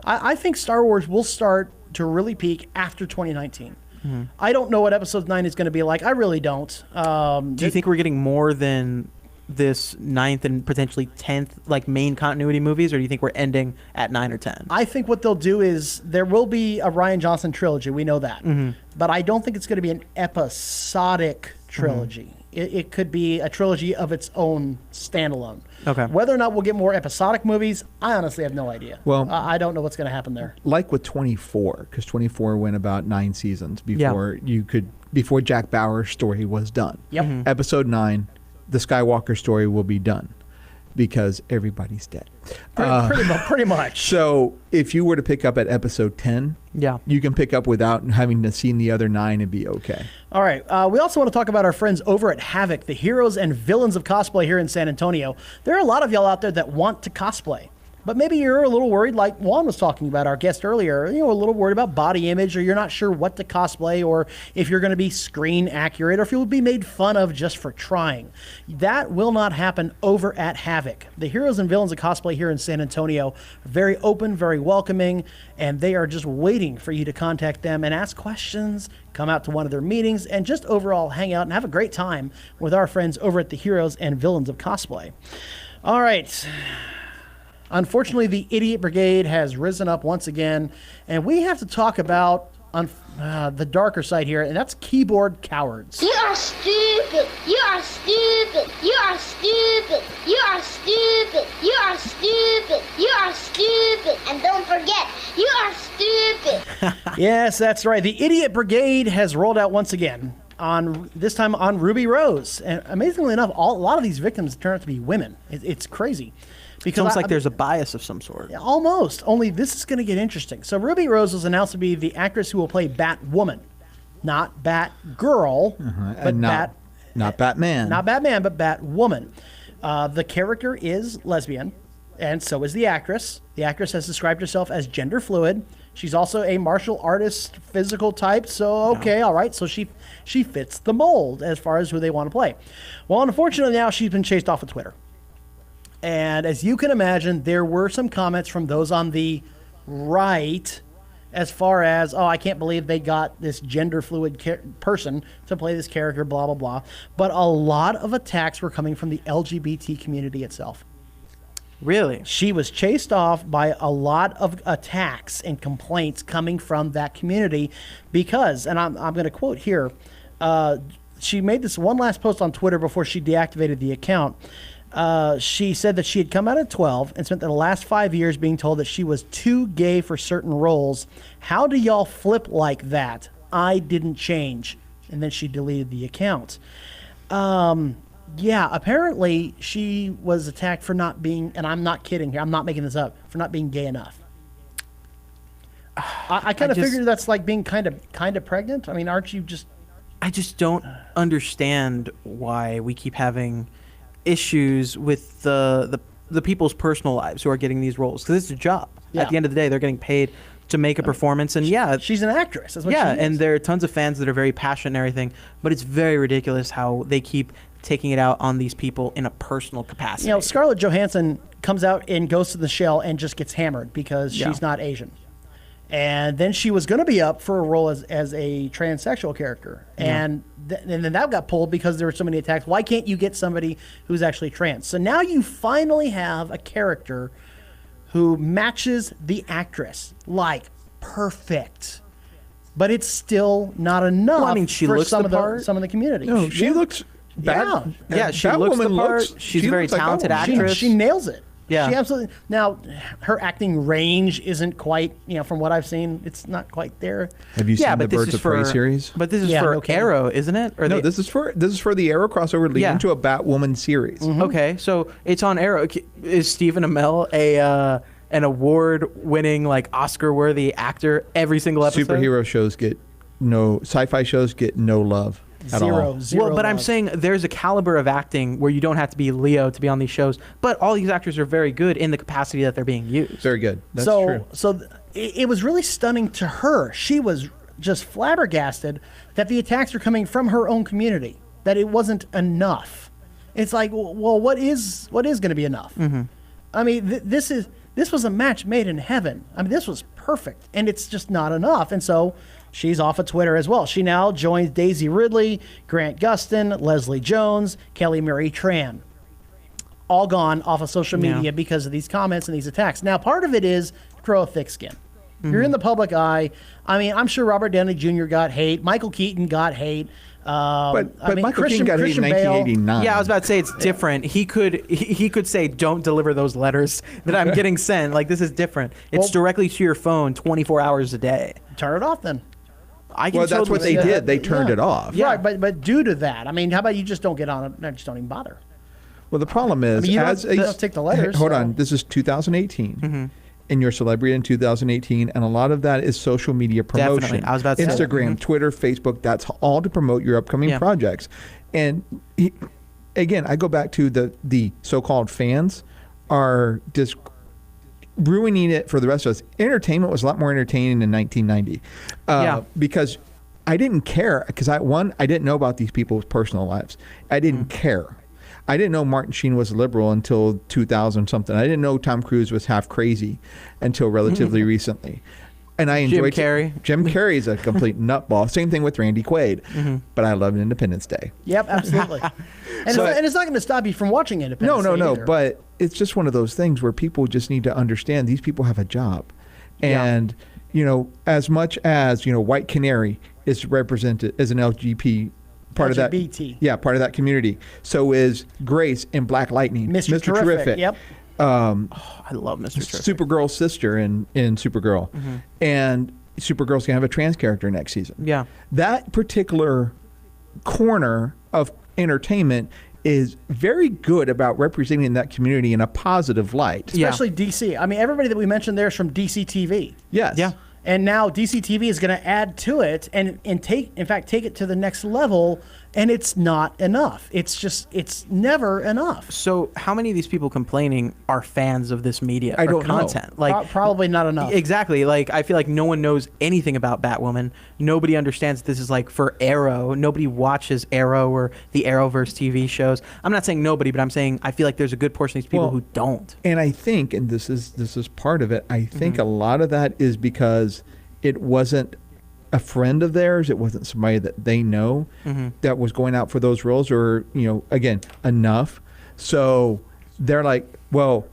I think Star Wars will start to really peak after 2019. Mm-hmm. I don't know what Episode 9 is going to be like. I really don't. Do you think we're getting more than this 9th and potentially 10th main continuity movies, or do you think we're ending at 9 or 10? I think what they'll do is there will be a Rian Johnson trilogy. We know that. Mm-hmm. But I don't think it's going to be an episodic trilogy. Mm-hmm. It could be a trilogy of its own standalone. Okay. Whether or not we'll get more episodic movies, I honestly have no idea. Well, I don't know what's going to happen there. Like with 24, because 24 went about 9 seasons before Jack Bauer's story was done. Yep. Episode 9, the Skywalker story will be done because everybody's dead. Pretty much. So if you were to pick up at episode 10, you can pick up without having to see the other 9 and be okay. All right. We also want to talk about our friends over at Havoc, the heroes and villains of cosplay here in San Antonio. There are a lot of y'all out there that want to cosplay. But maybe you're a little worried, like Juan was talking about, our guest earlier, a little worried about body image, or you're not sure what to cosplay, or if you're going to be screen accurate, or if you'll be made fun of just for trying. That will not happen over at Havoc. The heroes and villains of cosplay here in San Antonio are very open, very welcoming, and they are just waiting for you to contact them and ask questions, come out to one of their meetings, and just overall hang out and have a great time with our friends over at the heroes and villains of cosplay. All right. Unfortunately, the Idiot Brigade has risen up once again, and we have to talk about the darker side here, and that's keyboard cowards. You are stupid. You are stupid. You are stupid. You are stupid. You are stupid. You are stupid. And don't forget, you are stupid. Yes, that's right. The Idiot Brigade has rolled out once again. This time on Ruby Rose. And amazingly enough, a lot of these victims turn out to be women. It's crazy. Because it's almost like there's a bias of some sort. Almost. Only this is going to get interesting. So Ruby Rose was announced to be the actress who will play Batwoman. Not Batgirl, but not Batman. Not Batman, but Batwoman. The character is lesbian, and so is the actress. The actress has described herself as gender fluid. She's also a martial artist, physical type, so okay, all right. So she fits the mold as far as who they want to play. Well, unfortunately now she's been chased off of Twitter. And as you can imagine, there were some comments from those on the right as far as, I can't believe they got this gender fluid person to play this character, blah, blah, blah. But a lot of attacks were coming from the LGBT community itself. Really? She was chased off by a lot of attacks and complaints coming from that community because, and I'm going to quote here, she made this one last post on Twitter before she deactivated the account. She said that she had come out at 12 and spent the last 5 years being told that she was too gay for certain roles. How do y'all flip like that? I didn't change. And then she deleted the account. Yeah, apparently she was attacked for not being, and I'm not kidding here, I'm not making this up, for not being gay enough. I kind of figured that's like being kind of pregnant. I mean, aren't you just... I just don't understand why we keep having issues with the people's personal lives who are getting these roles, because it's a job. Yeah. At the end of the day, they're getting paid to make a performance, and she's an actress. That's what she is. And there are tons of fans that are very passionate and everything, but it's very ridiculous how they keep taking it out on these people in a personal capacity. Scarlett Johansson comes out and goes to the shell and just gets hammered because she's not Asian. And then she was going to be up for a role as a transsexual character. And then that got pulled because there were so many attacks. Why can't you get somebody who's actually trans? So now you finally have a character who matches the actress. Like, perfect. But it's still not enough for some of the community. No, she looks bad. Yeah, she looks the part. She's a very talented actress. She nails it. Yeah. She absolutely. Now, her acting range isn't quite, from what I've seen, it's not quite there. Have you seen the Birds of Prey series? But this is for Arrow, isn't it? Or this is for the Arrow crossover leading to a Batwoman series. Mm-hmm. Okay, so it's on Arrow. Is Stephen Amell an award-winning, like Oscar-worthy actor every single episode? Superhero shows sci-fi shows get no love. Zero. Well, but I'm saying there's a caliber of acting where you don't have to be Leo to be on these shows, but all these actors are very good in the capacity that they're being used. Very good. That's true. So it was really stunning to her. She was just flabbergasted that the attacks were coming from her own community, that it wasn't enough. It's like, well, what is going to be enough? Mm-hmm. I mean, this was a match made in heaven. I mean, this was perfect, and it's just not enough. And so she's off of Twitter as well. She now joins Daisy Ridley, Grant Gustin, Leslie Jones, Kelly Marie Tran. All gone off of social media because of these comments and these attacks. Now, part of it is grow a thick skin. Mm-hmm. You're in the public eye. I mean, I'm sure Robert Downey Jr. got hate. Michael Keaton got hate. But I mean, Michael Keaton got hate in Bale. 1989. Yeah, I was about to say it's different. He could say, "Don't deliver those letters that I'm getting sent." Like, this is different. It's directly to your phone, 24 hours a day. Turn it off then. Well, that's what they did. They turned it off. Yeah, right, but due to that, I mean, how about you just don't get on it? No, just don't even bother. Well, the problem is, I mean, you don't take the letters. Hold on, this is 2018. And you're a celebrity in 2018, and a lot of that is social media promotion. Definitely. I was about to say Instagram, Twitter, Facebook, that's all to promote your upcoming projects. And again, I go back to the so-called fans are just ruining it for the rest of us. Entertainment was a lot more entertaining in 1990 because I didn't care, because I didn't know about these people's personal lives. I didn't care. I didn't know Martin Sheen was liberal until 2000 something. I didn't know Tom Cruise was half crazy until relatively recently. And I enjoyed Jim Carrey. Jim Carrey's a complete nutball. Same thing with Randy Quaid. But I love Independence Day. Yep, absolutely. And it's not going to stop you from watching Independence Day. No. Either. But it's just one of those things where people just need to understand these people have a job. And, as much as, White Canary is represented as an LGBT part LGBT. of that, part of that community. So is Grace in Black Lightning, Mr. Terrific. Yep. I love Mr. Terrific. Supergirl's sister in Supergirl, and Supergirl's gonna have a trans character next season. Yeah, that particular corner of entertainment is very good about representing that community in a positive light. Especially DC. I mean, everybody that we mentioned there is from DC TV. Yes. Yeah. And now DC TV is going to add to it and take it to the next level, and it's not enough. It's never enough. So how many of these people complaining are fans of this media or content? Like probably not enough. Exactly. Like, I feel like no one knows anything about Batwoman. Nobody understands this is like for Arrow. Nobody watches Arrow or the Arrowverse TV shows. I'm not saying nobody, but I'm saying I feel like there's a good portion of these people who don't. And I think, and this is part of it, I think a lot of that is because it wasn't a friend of theirs, it wasn't somebody that they know that was going out for those roles, or again, enough. So they're like, well,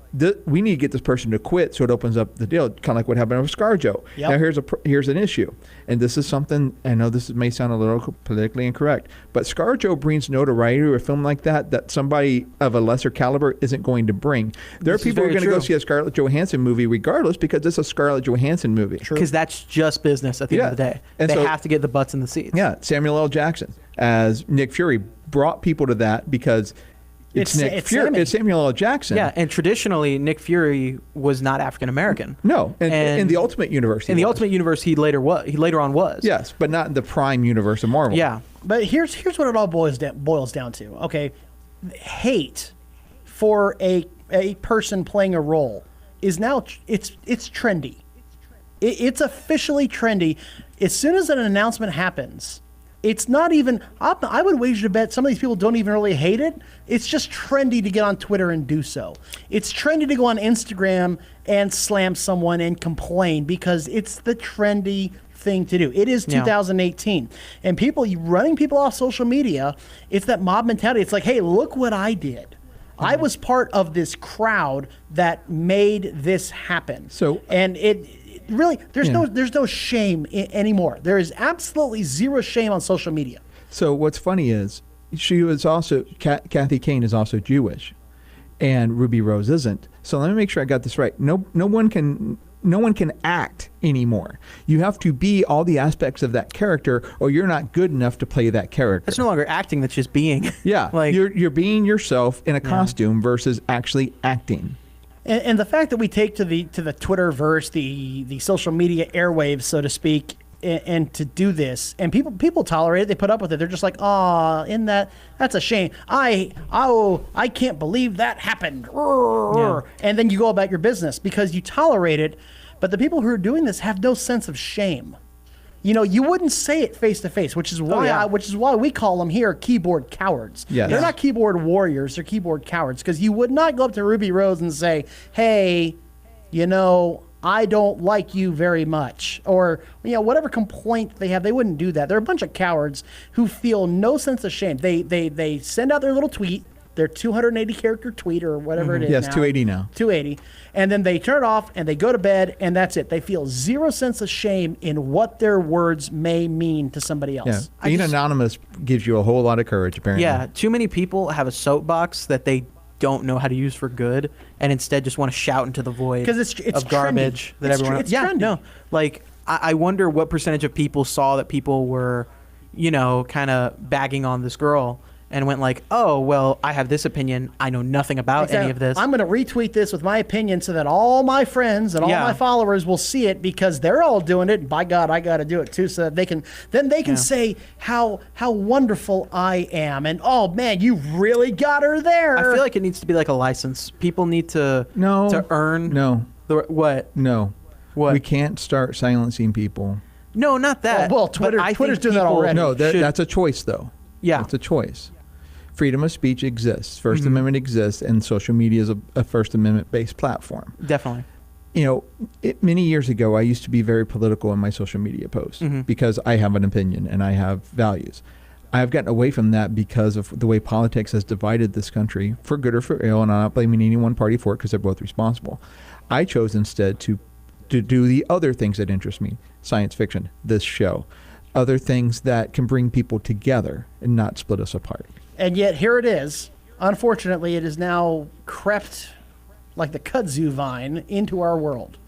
we need to get this person to quit, so it opens up the deal, kind of like what happened with ScarJo. Yep. Now here's an issue, and this is something, I know this may sound a little politically incorrect, but ScarJo brings notoriety to a film like that somebody of a lesser caliber isn't going to bring. There are people who are going to go see a Scarlett Johansson movie regardless, because it's a Scarlett Johansson movie. Because that's just business at the end of the day. And they have to get the butts in the seats. Yeah, Samuel L. Jackson as Nick Fury brought people to that because it's Nick Fury. It's Samuel L. Jackson. Yeah, and traditionally Nick Fury was not African American. No, and in the Ultimate Universe. In the Ultimate Universe, he later on was. Yes, but not in the Prime Universe of Marvel. Yeah, but here's what it all boils down to. Okay, hate for a person playing a role is now it's trendy. It's officially trendy. As soon as an announcement happens, it's not even, I would wager to bet some of these people don't even really hate it. It's just trendy to get on Twitter and do so. It's trendy to go on Instagram and slam someone and complain because it's the trendy thing to do. It is 2018. And running people off social media, it's that mob mentality. It's like, hey, look what I did. I was part of this crowd that made this happen. And it really, there's no shame anymore. There is absolutely zero shame on social media. So what's funny is she was also Kathy Kane is also Jewish, and Ruby Rose isn't. So let me make sure I got this right. No one can act anymore. You have to be all the aspects of that character, or you're not good enough to play that character. It's no longer acting; that's just being. Yeah, like you're being yourself in a costume versus actually acting. And the fact that we take to the Twitterverse, the social media airwaves, so to speak, and to do this, and people tolerate it, they put up with it. They're just like, that's a shame. I can't believe that happened. Yeah. And then you go about your business because you tolerate it. But the people who are doing this have no sense of shame. You wouldn't say it face to face, which is why we call them here keyboard cowards. Yes. They're not keyboard warriors; they're keyboard cowards. Because you would not go up to Ruby Rose and say, "Hey, I don't like you very much," or whatever complaint they have. They wouldn't do that. They're a bunch of cowards who feel no sense of shame. They send out their little tweet, their 280 character tweet or whatever it is. Yes, now. 280 now. 280. And then they turn it off and they go to bed and that's it. They feel zero sense of shame in what their words may mean to somebody else. Yeah. Being anonymous gives you a whole lot of courage, apparently. Yeah, too many people have a soapbox that they don't know how to use for good, and instead just want to shout into the void of garbage that everyone. It's trendy. No, like I wonder what percentage of people saw that people were, kind of bagging on this girl and went like, oh, well, I have this opinion. I know nothing about any of this. I'm going to retweet this with my opinion so that all my friends and all my followers will see it because they're all doing it. And by God, I got to do it too so that they can say how wonderful I am. And, oh, man, you really got her there. I feel like it needs to be like a license. People need to earn. No. What? No. What? We can't start silencing people. No, not that. Well, Twitter's doing that already. No, that's a choice, though. Yeah. It's a choice. Freedom of speech exists. First Amendment exists, and social media is a First Amendment-based platform. Definitely. Many years ago, I used to be very political in my social media posts because I have an opinion and I have values. I have gotten away from that because of the way politics has divided this country, for good or for ill, and I'm not blaming any one party for it because they're both responsible. I chose instead to do the other things that interest me, science fiction, this show, other things that can bring people together and not split us apart. And yet here it is. Unfortunately, it has now crept like the kudzu vine into our world.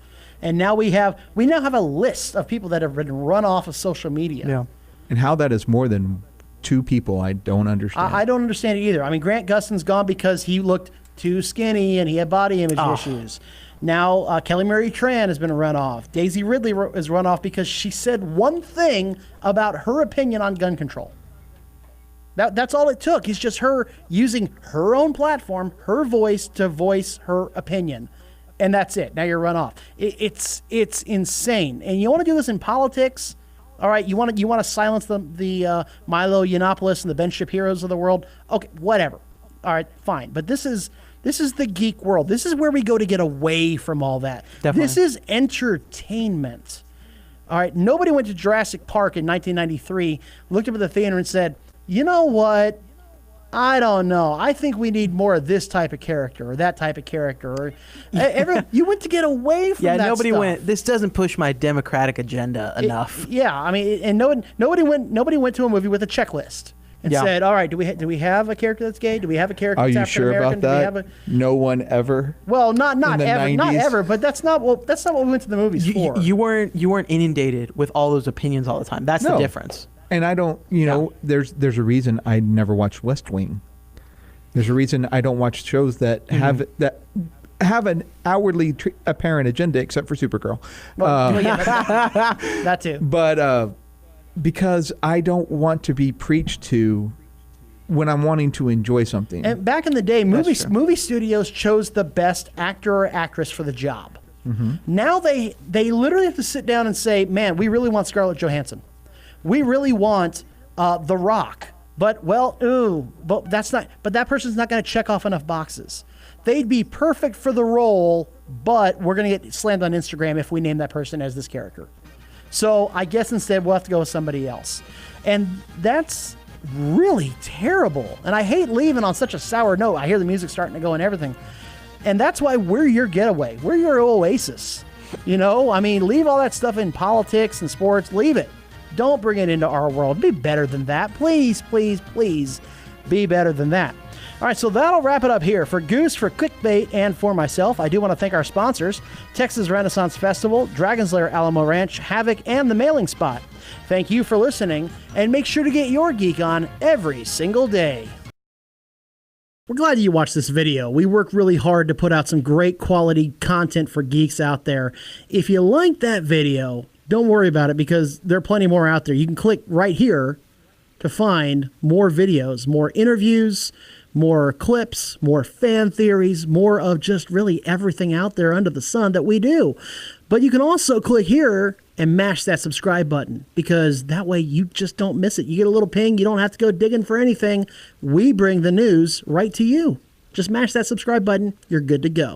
And now we now have a list of people that have been run off of social media. Yeah. And how that is more than 2 people, I don't understand. I don't understand it either. I mean, Grant Gustin's gone because he looked too skinny and he had body image issues. Now, Kelly Mary Tran has been run off. Daisy Ridley is run off because she said one thing about her opinion on gun control. That's all it took. It's just her using her own platform, her voice to voice her opinion. And that's it. Now you're run off. It's insane. And you want to do this in politics? All right, you want to silence the Milo Yiannopoulos and the Ben Shapiros of the world? Okay, whatever. All right, fine. But this is the geek world. This is where we go to get away from all that. Definitely. This is entertainment. All right, nobody went to Jurassic Park in 1993, looked up at the theater and said, you know what? I don't know. I think we need more of this type of character or that type of character. Or you went to get away from that nobody stuff. went. This doesn't push my democratic agenda enough. Yeah, I mean, and nobody went to a movie with a checklist and said, "All right, do we have a character that's gay? Do we have a character that's African American? Are you sure about that? No one ever. Well, not ever, 90s? not ever. But that's not what we went to the movies for. You weren't inundated with all those opinions all the time. That's the difference. And I don't, there's a reason I never watched West Wing. There's a reason I don't watch shows that have an outwardly apparent agenda, except for Supergirl. That too. But because I don't want to be preached to when I'm wanting to enjoy something. And back in the day, movie studios chose the best actor or actress for the job. Now they literally have to sit down and say, "Man, we really want Scarlett Johansson. We really want The Rock, but that person's not going to check off enough boxes. They'd be perfect for the role, but we're going to get slammed on Instagram if we name that person as this character. So I guess instead we'll have to go with somebody else." And that's really terrible. And I hate leaving on such a sour note. I hear the music starting to go and everything. And that's why we're your getaway. We're your oasis. I mean, leave all that stuff in politics and sports. Leave it. Don't bring it into our world. Be better than that. Please, please, please be better than that. All right, so that'll wrap it up here. For Goose, for Clickbait, and for myself, I do want to thank our sponsors, Texas Renaissance Festival, Dragon's Lair Alamo Ranch, Havoc, and The Mailing Spot. Thank you for listening, and make sure to get your geek on every single day. We're glad you watched this video. We work really hard to put out some great quality content for geeks out there. If you liked that video, don't worry about it because there are plenty more out there. You can click right here to find more videos, more interviews, more clips, more fan theories, more of just really everything out there under the sun that we do. But you can also click here and mash that subscribe button because that way you just don't miss it. You get a little ping. You don't have to go digging for anything. We bring the news right to you. Just mash that subscribe button. You're good to go.